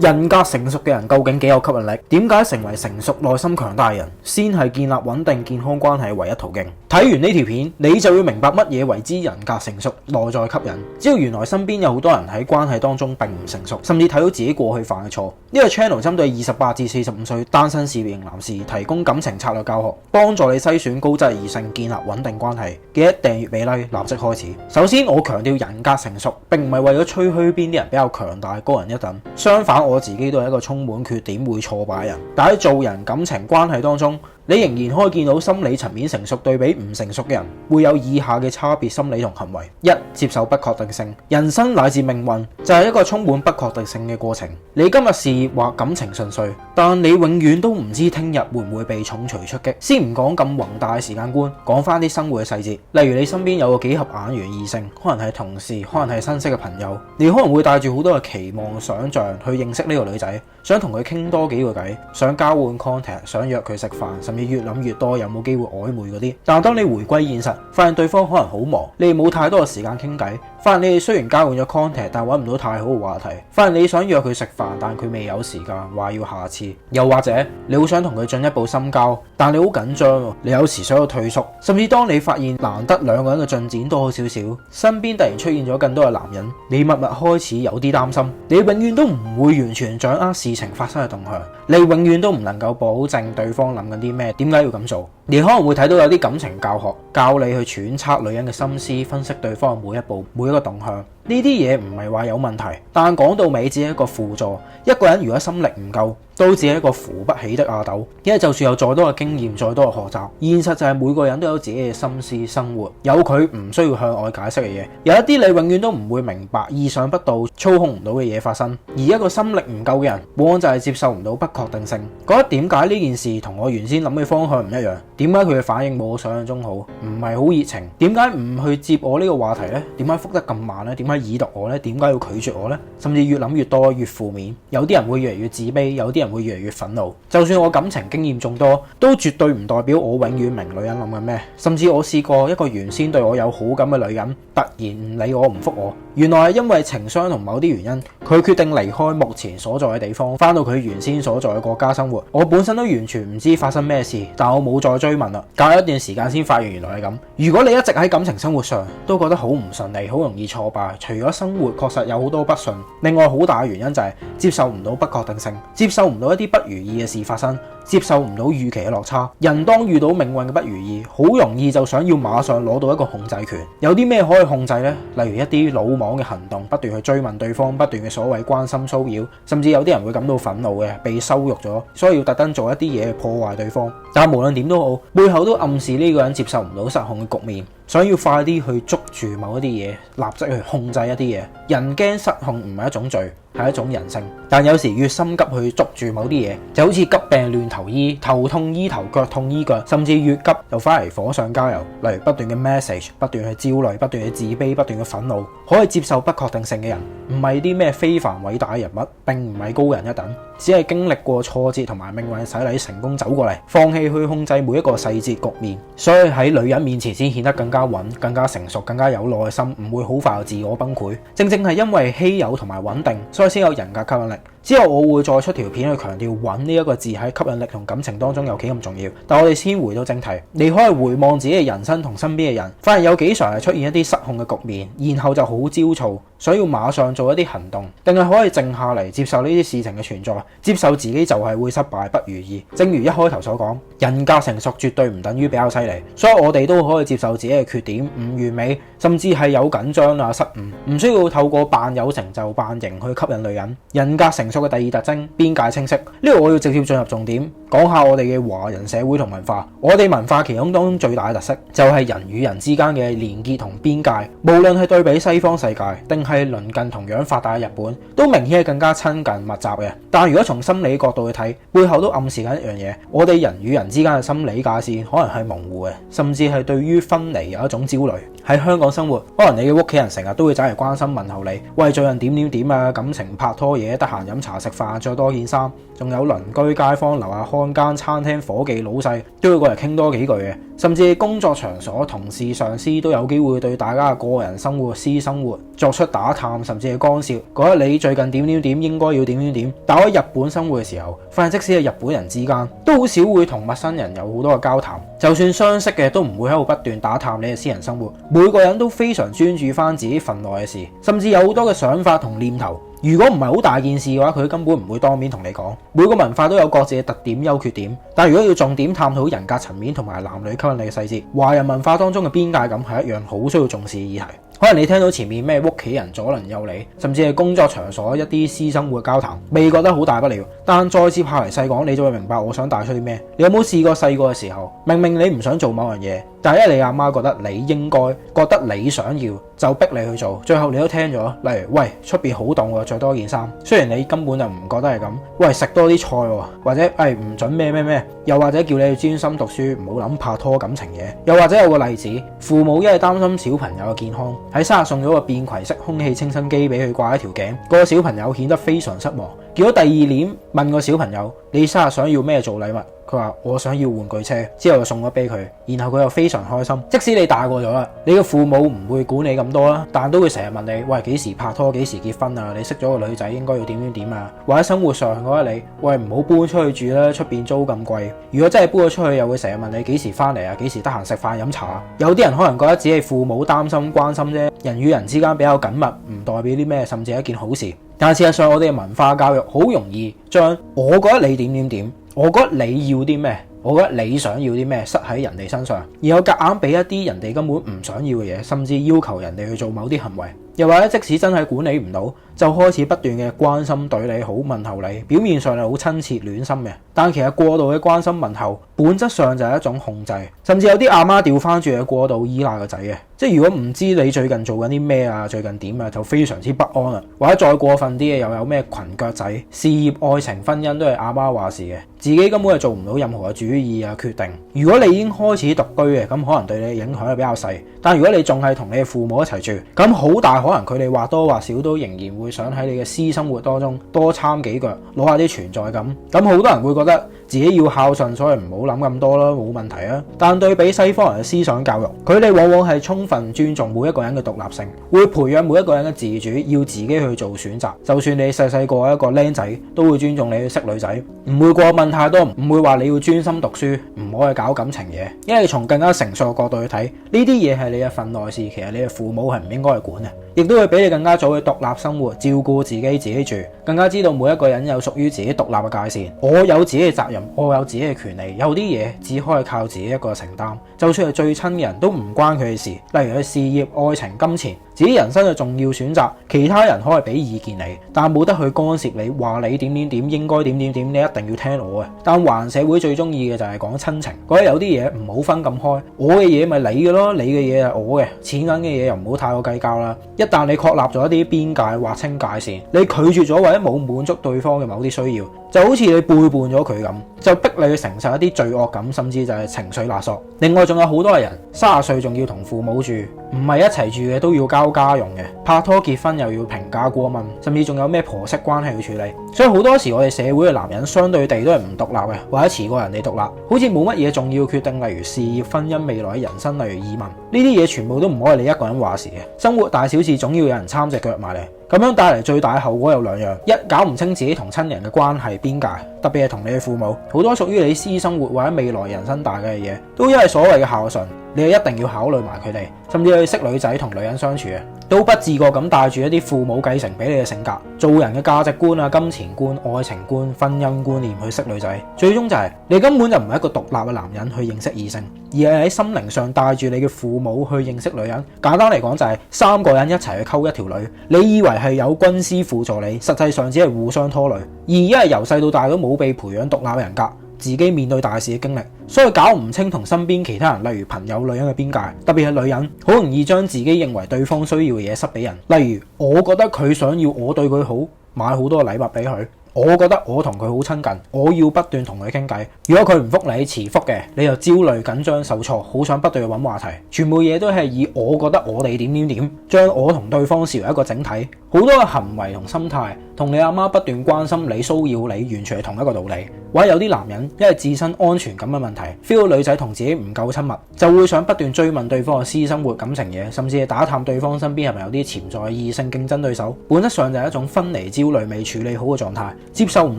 人格成熟嘅人究竟幾有吸引力？點解成為成熟、內心強大嘅人先係建立穩定健康關係嘅唯一途徑？睇完呢條片，你就要明白乜嘢為之人格成熟、內在吸引。只要原來身邊有好多人喺關係當中並唔成熟，甚至睇到自己過去犯嘅錯。呢個 channel 針對28至45歲單身事業型男士提供感情策略教學，幫助你篩選高質異性，建立穩定關係。記得訂閱俾 like，立即開始。首先，我強調人格成熟並唔係為咗吹噓邊啲人比較強大高人一等，相反我自己都係一個充滿缺點會挫敗嘅人。但喺做人感情關係當中，你仍然可以見到心理層面成熟對比唔成熟嘅人會有以下嘅差別心理同行為：一、接受不確定性。人生乃至命運就係一個充滿不確定性嘅過程。你今日事業或感情順遂，但你永遠都唔知聽日會唔會被重錘出擊。先唔講咁宏大嘅時間觀，講翻啲生活嘅細節，例如你身邊有個幾合眼緣異性，可能係同事，可能係新識嘅朋友，你可能會帶住好多嘅期望想像去認識呢個女仔，想同佢傾多幾個偈，想交換 contact， 想約佢食飯，甚至越諗越多有冇機會曖昧嗰啲。但係當你回歸現實，發現對方可能好忙，你哋冇太多嘅時間傾偈，發現你哋雖然交換咗 contact， 但揾唔到太好嘅話題，發現你想約佢食飯，但佢未有時間，話要下次。又或者你好想同佢進一步深交，但你好緊張，你有時想要退縮。甚至當你發現難得兩個人嘅進展多少少，身邊突然出現咗更多嘅男人，你默默開始有啲擔心。你永遠都唔會完全掌握事情發生嘅動向，你永遠都唔能夠保證對方諗緊啲咩，點解要咁做。你可能會睇到有啲感情教學教你去揣測女人嘅心思，分析對方嘅每一步每一個動向。呢啲嘢唔係話有問題，但講到尾只係一個輔助。一個人如果心力唔夠，都只係一個扶不起的阿斗。因為就算有再多嘅經驗，再多嘅學習，現實就係每個人都有自己嘅心思生活，有佢唔需要向外解釋嘅嘢，有一啲你永遠都唔會明白、意想不到、操控唔到嘅嘢發生。而一個心力唔夠嘅人，往往就係接受唔到不確定性，覺得點解呢件事同我原先諗嘅方向唔一樣？點解佢嘅反應冇我想象中好？唔係好熱情？點解唔去接我呢個話題呢？點解覆得咁慢呢？點解已讀我呢？點解要拒絕我呢？甚至越諗越多，越負面。有啲人會越嚟越自卑，有啲人會越嚟越憤怒。就算我感情經驗眾多，都絕對唔代表我永遠明女人諗緊咩。甚至我試過一個原先對我有好感嘅女人，突然唔理我，唔覆我，原來係因為情傷同某啲原因，佢決定離開目前所在嘅地方，翻到佢原先所在嘅國家生活。我本身都完全唔知發生咩事，但我冇再追問啦。隔一段時間先發現原來係咁。如果你一直喺感情生活上都覺得好唔順利，好容易挫敗，除咗生活確實有好多不順，另外好大嘅原因就係接受唔到不確定性，接受唔到一啲不如意嘅事發生，接受唔到預期嘅落差。人當遇到命運嘅不如意，好容易就想要馬上攞到一個控制權。有啲咩可以控制呢？例如一啲魯莽嘅行動，不斷去追問對方，不斷嘅所謂關心騷擾，甚至有啲人會感到憤怒嘅，被羞辱咗，所以要特登做一啲嘢去破壞對方。但無論點都好，背後都暗示呢個人接受唔到失控嘅局面，想要快啲去捉住某一啲嘢，立即去控制一啲嘢。人驚失控唔係一種罪，係一種人性。但有時越心急去捉住某啲嘢，就好似急病亂投醫，頭痛醫頭，腳痛醫腳，甚至越急又翻嚟火上加油。例如不斷嘅 message， 不斷去焦慮，不斷去自卑，不斷嘅憤怒。可以接受不確定性嘅人，唔係啲咩非凡偉大嘅人物，並唔係高人一等，只係經歷過挫折同埋命運洗禮成功走過嚟，放棄去控制每一個細節局面，所以喺女人面前先顯得更加穩、更加成熟、更加有耐心，唔會好快就自我崩潰。正正係因為稀有同埋穩定，所以先有人格吸引力。之後我會再出條片去強調穩呢一個字喺吸引力同感情當中有幾咁重要。但我哋先回到正題，你可以回望自己嘅人生同身邊嘅人，發現有幾常係出現一啲失控嘅局面，然後就好焦躁，想要馬上做一啲行動，定係可以靜下嚟接受呢啲事情嘅存在，接受自己就係會失敗不如意。正如一開頭所講，人格成熟絕對唔等於比較犀利，所以我哋都可以接受自己嘅缺點，唔完美，甚至係有緊張啊、失誤，唔需要透過扮有成就、扮型去吸引女人。人格成熟嘅第二特徵，邊界清晰。呢度我要直接進入重點，講下我哋嘅華人社會同文化。我哋文化其中當中最大嘅特色，就係人與人之間嘅連結同邊界。無論係對比西方世界，定係鄰近同樣發達嘅日本，都明顯係更加親近密集嘅。但如果從心理角度去睇，背後都暗示緊一樣嘢，我哋人與人之間嘅心理界線可能係模糊嘅，甚至係對於分離有一種焦慮。喺香港生活，可能你嘅屋企人成日都會走嚟關心問候你，喂，最近點點點啊，感情拍拖嘢，得閒飲飲茶食飯，着多件衫，仲有鄰居街坊樓下看更餐廳伙計老細都要過嚟傾多幾句嘅，甚至工作場所同事上司都有機會對大家嘅個人生活私生活作出打探，甚至係干涉，覺得你最近點點點應該要點點點。但喺日本生活嘅時候，發現即使係日本人之間都好少會同陌生人有好多嘅交談，就算相識嘅都唔會喺度不斷打探你嘅私人生活，每個人都非常專注翻自己份內嘅事，甚至有好多嘅想法同念頭。如果唔係好大件事嘅話，佢根本唔會當面同你講。每個文化都有各自嘅特點優缺點，但如果要重點探討人格層面同埋男女吸引力嘅細節，華人文化當中嘅邊界感係一樣好需要重視嘅議題。可能你聽到前面咩屋企人左鄰右里，甚至係工作場所一啲私生活嘅交談，未覺得好大不了，但再接下嚟細講，你就會明白我想帶出啲咩。你有冇試過細個嘅時候，明明你唔想做某樣嘢，但係因為你阿媽覺得你應該，覺得你想要，就逼你去做，最後你都聽咗。例如，喂，出邊好凍喎，着多件衫。雖然你根本就唔覺得係咁，喂，食多啲菜喎，或者唔准咩咩咩，又或者叫你去專心讀書，唔好諗拍拖感情嘢。又或者有個例子，父母因為擔心小朋友嘅健康，喺生日送咗個便攜式空氣清新機俾佢掛喺條頸，個小朋友顯得非常失望。結果第二年問個小朋友：你生日想要咩做禮物？佢話我想要玩具車，之後就送咗俾佢，然後佢又非常開心。即使你大個咗啦，你嘅父母唔會管你咁多啦，但都會成日問你：喂，幾時拍拖？幾時結婚啊？你識咗個女仔應該要點點點啊？或者生活上覺得你：喂，唔好搬出去住啦，出邊租咁貴。如果真係搬咗出去，又會成日問你幾時翻嚟啊？幾時得閒食飯飲茶啊？有啲人可能覺得只係父母擔心關心啫，人與人之間比較緊密，唔代表啲咩，甚至係一件好事。但係事實上，我哋嘅文化教育好容易將我覺得你點點點，我覺得你要啲咩，我覺得你想要啲咩，塞喺人哋身上，然後夾硬俾一啲人哋根本唔想要嘅嘢，甚至要求人哋去做某啲行為。又或者即使真係管理唔到，就開始不斷嘅關心對你好，問候你，表面上係好親切暖心嘅，但其實過度嘅關心問候本質上就係一種控制，甚至有啲阿媽調翻轉嘅過度依賴個仔嘅，即係如果唔知你最近做緊啲咩啊，最近點啊，就非常之不安啊。或者再過分啲嘅又有咩裙腳仔，事業愛情婚姻都係阿媽話事嘅，自己根本係做唔到任何嘅主意啊決定。如果你已經開始獨居嘅，咁可能對你嘅影響係比較細，但如果你仲係同你嘅父母一齊住，咁好大可能佢哋或多或少都仍然會想喺你嘅私生活當中多參幾腳，攞下啲存在感。咁好多人會覺得自己要孝順，所以唔好諗咁多啦，冇問題啊。但對比西方人嘅思想教育，佢哋往往係充分尊重每一個人嘅獨立性，會培養每一個人嘅自主，要自己去做選擇。就算你細細個一個僆仔，都會尊重你去識女仔，唔會過問太多，唔會話你要專心讀書，唔好去搞感情嘢。因為從更加成熟嘅角度去睇，呢啲嘢係你嘅份內事，其實你嘅父母係唔應該去管嘅，亦都會俾你更加早去獨立生活，照顧自己住，更加知道每一個人有屬於自己獨立嘅界線。我有自己嘅責任，我有自己嘅權利，有啲嘢只可以靠自己一個承擔，就算係最親嘅人都唔關佢嘅事，例如佢事業、愛情、金錢，自己人生嘅重要選擇，其他人可以俾意見你，但冇得去干涉你，話你點點點應該點點點，你一定要聽我嘅。但華人社會最中意嘅就係講親情，覺得有啲嘢唔好分咁開，我嘅嘢咪你嘅咯，你嘅嘢係我嘅，錢銀嘅嘢又唔好太過計較啦。一旦你確立咗一啲邊界，劃清界線，你拒絕咗或者冇滿足對方嘅某啲需要，就好似你背叛咗佢咁，就逼你去承受一啲罪惡感，甚至就係情緒勒索。另外仲有好多人30歲仲要同父母住，唔係一齊住嘅都要交家用嘅，拍拖結婚又要評價過問，甚至仲有咩婆媳關係去處理。所以好多時我哋社會嘅男人相對地都係唔獨立嘅，或者遲過人哋獨立，好似冇乜嘢重要決定，例如事業、婚姻、未來嘅人生，例如移民，呢啲嘢全部都唔可以你一個人話事嘅。生活大小事總要有人參隻腳埋嚟。咁樣帶嚟最大嘅後果有兩樣：一，搞唔清自己同親人嘅關係邊界，特別係同你嘅父母，好多屬於你私生活或者未來人生大計嘅嘢，都因為所謂嘅孝順，你係一定要考慮埋佢哋，甚至去識女仔同女人相處嘅，都不自覺咁帶住一啲父母繼承俾你嘅性格、做人嘅價值觀啊、金錢觀、愛情觀、婚姻觀念去識女仔，最終就係你根本就唔係一個獨立嘅男人去認識異性，而係喺心靈上帶住你嘅父母去認識女人。簡單嚟講就係3個人一齊去溝一條女，你以為係有軍師輔助你，實際上只係互相拖累。而因為由細到大都冇被培養獨立嘅人格，自己面對大事嘅經歷，所以搞唔清同身邊其他人，例如朋友、女人嘅邊界，特別係女人，好容易將自己認為對方需要嘅嘢塞俾人。例如我覺得佢想要我對佢好，買好多禮物俾佢。我覺得我同佢好親近，我要不斷同佢傾偈。如果佢唔覆你，遲覆嘅，你就焦慮、緊張、受挫，好想不斷去揾話題。全部嘢都係以我覺得我哋點點點，將我同對方視為一個整體。好多嘅行為同心態同你阿媽不斷關心你、騷擾你，完全係同一個道理。或者有啲男人因為自身安全感嘅問題 feel 到女仔同自己唔夠親密，就會想不斷追問對方嘅私生活、感情嘢，甚至係打探對方身邊係咪有啲潛在嘅異性競爭對手。本質上就係一種分離焦慮未處理好嘅狀態，接受唔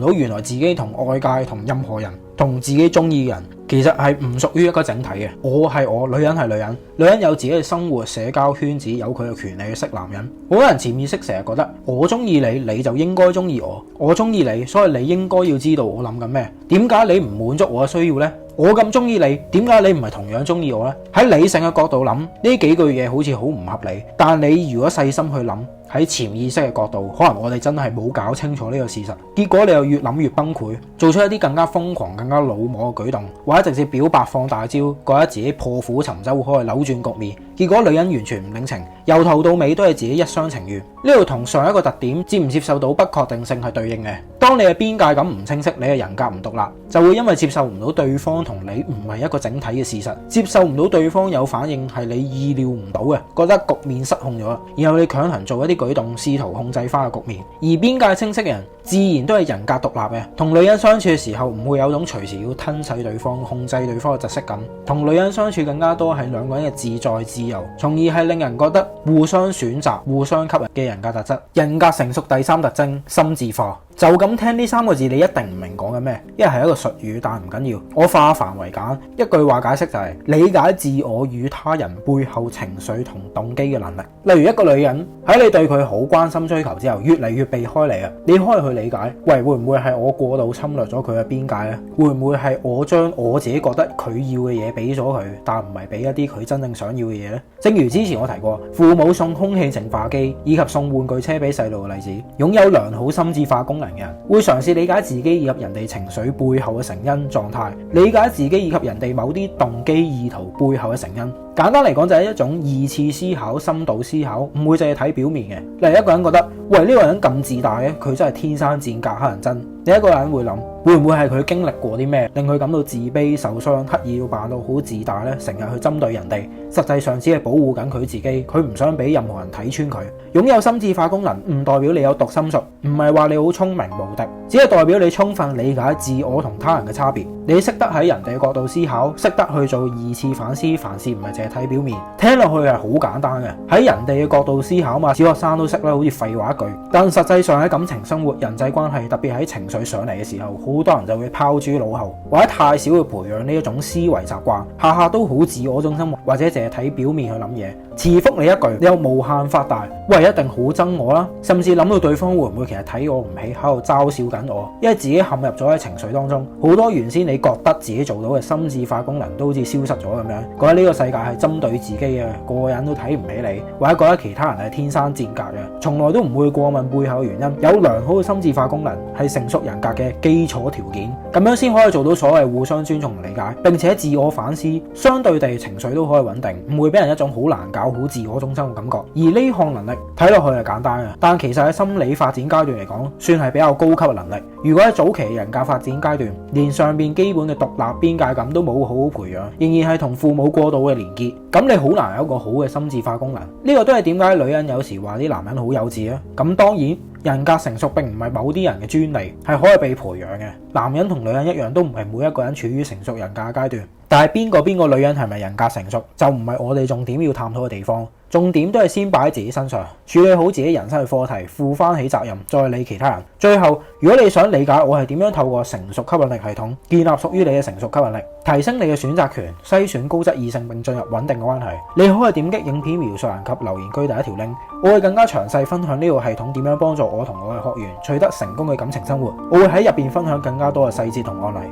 到原來自己同外界、同任何人、同自己中意嘅人其實係唔屬於一個整體嘅。我係我，女人係女人，女人有自己嘅生活、社交圈子，有佢嘅權利去識男人。好多人潛意識成日覺得我中意你，你就應該中意我；我中意你，所以你應該要知道我諗緊咩。點解你唔滿足我嘅需要呢？我咁中意你，點解你唔係同樣中意我呢？喺理性嘅角度諗，呢幾句嘢好似好唔合理，但你如果細心去諗，喺潛意識嘅角度，可能我哋真係冇搞清楚呢個事實，結果你又越諗越崩潰，做出一啲更加瘋狂、更加魯莽嘅舉動，或者直接表白放大招，覺得自己破釜沉舟可以扭轉局面，結果女人完全唔領情，由頭到尾都係自己一廂情願。呢度同上一個特點接唔接受到不確定性係對應嘅。當你嘅邊界感唔清晰，你嘅人格唔獨立，就會因為接受唔到對方同你唔係一個整體嘅事實，接受唔到對方有反應係你意料唔到嘅，覺得局面失控咗，然後你強行做一啲舉動，試圖控制翻個局面。而邊界清晰嘅人，自然都係人格獨立嘅，同女人相處嘅時候唔會有種隨時要吞噬對方、控制對方嘅窒息感。同女人相處更加多係兩個人嘅自在自由，從而係令人覺得互相選擇、互相吸引嘅人格特質。人格成熟第三特徵，心智化。就咁聽呢三個字，你一定唔明講緊咩，因為係一個術語，但唔緊要。我化繁為簡，一句話解釋就係理解自我與他人背後情緒同動機嘅能力。例如一個女人喺你對佢好關心追求之後，越嚟越避開你啊，你可以去理解，喂，會唔會係我過度侵略咗佢嘅邊界咧？會唔會係我將我自己覺得佢要嘅嘢俾咗佢，但唔係俾一啲佢真正想要嘅嘢咧？正如之前我提過，父母送空氣淨化機以及送玩具車俾細路嘅例子，擁有良好心智化功能嘅人會嘗試理解自己以及人哋情緒背後嘅成因狀態，理解自己以及人哋某啲動機意圖背後嘅成因。簡單嚟講就係一種二次思考、深度思考，唔會淨係睇表面嘅。例如一個人覺得，喂，呢個人咁自大嘅，佢真係天生賤格乞人憎。另一個人會諗，會唔會係佢經歷過啲咩令佢感到自卑、受傷，刻意要扮到好自大呢？成日去針對人哋，實際上只係保護緊佢自己，佢唔想俾任何人睇穿佢。擁有心智化功能唔代表你有讀心術，唔係話你好聰明無敵，只係代表你充分理解自我同他人嘅差別。你識得喺人哋嘅角度思考，識得去做二次反思，凡事唔係淨係睇表面。聽落去係好簡單嘅，喺人哋嘅角度思考嘛，小學生都識啦，好似廢話一句。但實際上喺感情生活、人際關係，特別喺情緒上嚟嘅時候，好多人就會拋諸腦後，或者太少去培養呢一種思維習慣，下下都好自我中心，或者淨係睇表面去諗嘢。詞覆你一句，你又無限發大，喂，一定好憎我啦，甚至諗到對方會唔會其實睇我唔起，喺度嘲笑緊我，因為自己陷入咗喺情緒當中，好多原先你覺得自己做到嘅心智化功能都好似消失咗咁樣，覺得呢個世界係針對自己嘅，個個人都睇唔起你，或者覺得其他人係天生賤格嘅，從來都唔會過問背後嘅原因。有良好嘅心智化功能係成熟人格嘅基礎條件，咁樣先可以做到所謂互相尊重同理解，並且自我反思，相對地情緒都可以穩定，唔會俾人一種好難搞、好自我中心嘅感覺。而呢項能力睇落去係簡單嘅，但其實喺心理發展階段嚟講，算係比較高級嘅能力。如果喺早期人格發展階段，連上邊基本嘅獨立邊界感都冇好好培養，仍然係同父母過度嘅連結，咁你好難有一個好嘅心智化功能。呢個都係點解女人有時話啲男人好幼稚啊？咁當然，人格成熟並唔係某啲人嘅專利，係可以被培養嘅。男人同女人一樣，都唔係每一個人處於成熟人格階段。但係邊個女人係咪人格成熟，就唔係我哋重點要探討嘅地方。重點都係先擺喺自己身上，處理好自己人生嘅課題，負翻起責任，再理其他人。最後，如果你想理解我係點樣透過成熟吸引力系統建立屬於你嘅成熟吸引力，提升你嘅選擇權，篩選高質異性並進入穩定嘅關係，你可以點擊影片描述欄及留言區第一條 link， 我會更加詳細分享呢個系統點樣幫助我同我嘅學員取得成功嘅感情生活。我會喺入邊分享更加多嘅細節同案例。